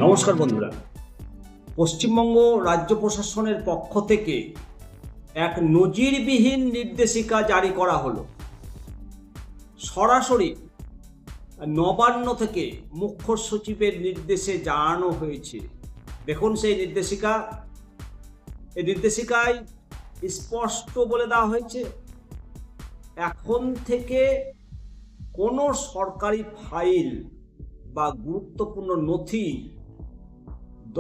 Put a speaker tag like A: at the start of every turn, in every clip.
A: নমস্কার বন্ধুরা, পশ্চিমবঙ্গ রাজ্য প্রশাসনের পক্ষ থেকে এক নজিরবিহীন নির্দেশিকা জারি করা হলো। সরাসরি নবান্ন থেকে মুখ্য সচিবের নির্দেশে জানানো হয়েছে। দেখুন সেই নির্দেশিকা। এই নির্দেশিকায় স্পষ্ট বলে দেওয়া হয়েছে, এখন থেকে কোনো সরকারি ফাইল বা গুরুত্বপূর্ণ নথি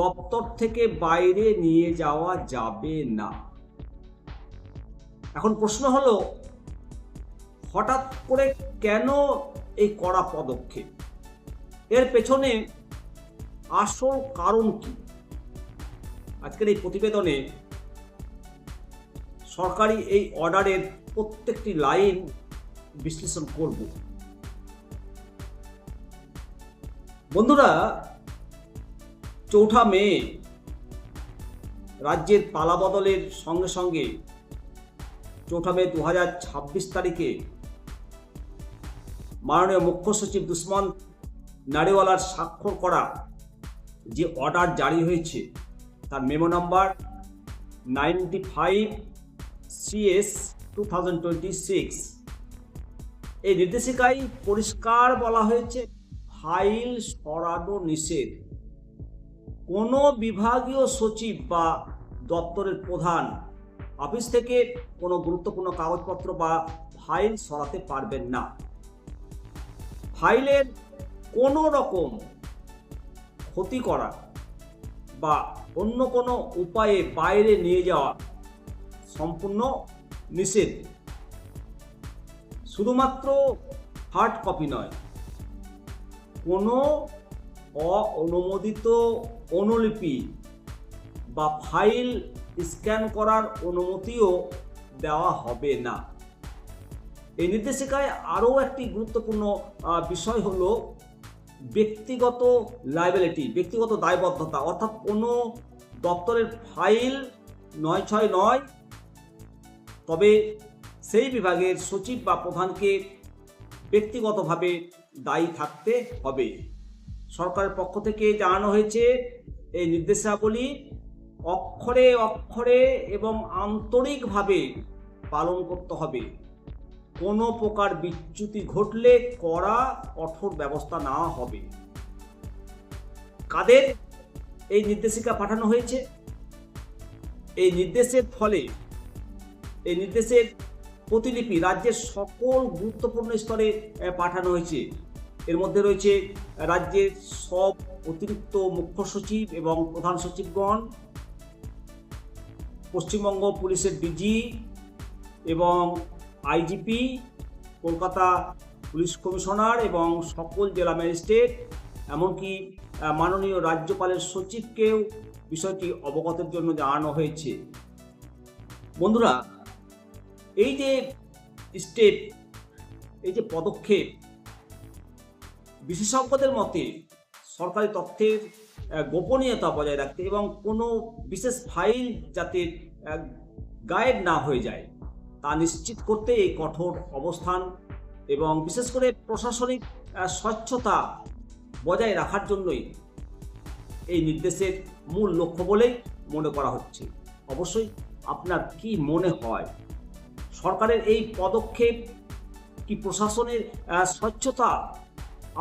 A: দপ্তর থেকে বাইরে নিয়ে যাওয়া যাবে না। এখন প্রশ্ন হলো, হঠাৎ করে কেন এই কড়া পদক্ষেপ? এর পেছনে আসল কারণ কি? আজকের এই প্রতিবেদনে সরকারি এই অর্ডারের প্রত্যেকটি লাইন বিশ্লেষণ করব। বন্ধুরা, 4 মে রাজ্যের পালাবদলের সঙ্গে সঙ্গে 4 মে 2026 তারিখে মাননীয় মুখ্য সচিব দুষ্মন্ত নারিওয়ালার স্বাক্ষর করা যে অর্ডার জারি হয়েছে, তার মেমো নাম্বার 95 CS 2026। এই নির্দেশিকায় পরিষ্কার বলা হয়েছে, ফাইল সরানো নিষেধ। কোনো বিভাগীয় সচিব বা দপ্তরের প্রধান অফিস থেকে কোনো গুরুত্বপূর্ণ কাগজপত্র বা ফাইল সরাতে পারবেন না। ফাইলের কোনো রকম ক্ষতি করা বা অন্য কোনো উপায়ে বাইরে নিয়ে যাওয়া সম্পূর্ণ নিষেধ। শুধুমাত্র হার্ড কপি নয়, কোনো অননুমোদিত অনুলিপি বা ফাইল স্ক্যান করার অনুমতিও দেওয়া হবে না। এই নির্দেশিকায় আরও একটি গুরুত্বপূর্ণ বিষয় হলো ব্যক্তিগত লায়াবিলিটি, ব্যক্তিগত দায়বদ্ধতা। অর্থাৎ কোনো দপ্তরের ফাইল 969, তবে সেই বিভাগের সচিব বা প্রধানকে ব্যক্তিগতভাবে দায়ী থাকতে হবে। সরকারের পক্ষ থেকে জানানো হয়েছে, এই নির্দেশাবলী অক্ষরে অক্ষরে এবং আন্তরিকভাবে পালন করতে হবে। কোনো প্রকার বিচ্যুতি ঘটলে কড়া কঠোর ব্যবস্থা নেওয়া হবে। কাদের এই নির্দেশিকা পাঠানো হয়েছে? এই নির্দেশের ফলে, এই নির্দেশের প্রতিলিপি রাজ্যের সকল গুরুত্বপূর্ণ স্তরে পাঠানো হয়েছে। এর মধ্যে রয়েছে রাজ্যের সব অতিরিক্ত মুখ্য সচিব এবং প্রধান সচিবগণ, পশ্চিমবঙ্গ পুলিশের ডিজি এবং আইজিপি, কলকাতা পুলিশ কমিশনার এবং সকল জেলা ম্যাজিস্ট্রেট, এমনকি মাননীয় রাজ্যপালের সচিবকেও বিষয়টি অবগতের জন্য জানানো হয়েছে। বন্ধুরা, এই যে স্টেপ, এই যে পদক্ষেপ, বিশেষজ্ঞদের মতে সরকারি তথ্যের গোপনীয়তা বজায় রাখতে এবং কোনো বিশেষ ফাইল যাতে গায়েব না হয়ে যায় তা নিশ্চিত করতে এই কঠোর অবস্থান, এবং বিশেষ করে প্রশাসনিক স্বচ্ছতা বজায় রাখার জন্যই এই নির্দেশের মূল লক্ষ্য বলেই মনে করা হচ্ছে। অবশ্যই আপনার কি মনে হয়, সরকারের এই পদক্ষেপ কি প্রশাসনের স্বচ্ছতা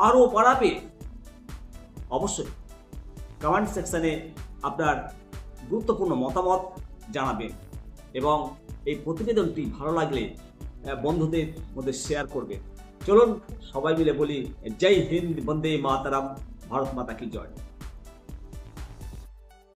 A: আরও বাড়াবে? অবশ্যই কমেন্ট সেকশনে আপনার গুরুত্বপূর্ণ মতামত জানাবেন, এবং এই প্রতিবেদনটি ভালো লাগলে বন্ধুদের মধ্যে শেয়ার করবেন। চলুন সবাই মিলে বলি, জয় হিন্দ, বন্দে মাতরম, ভারত মাতা কি জয়।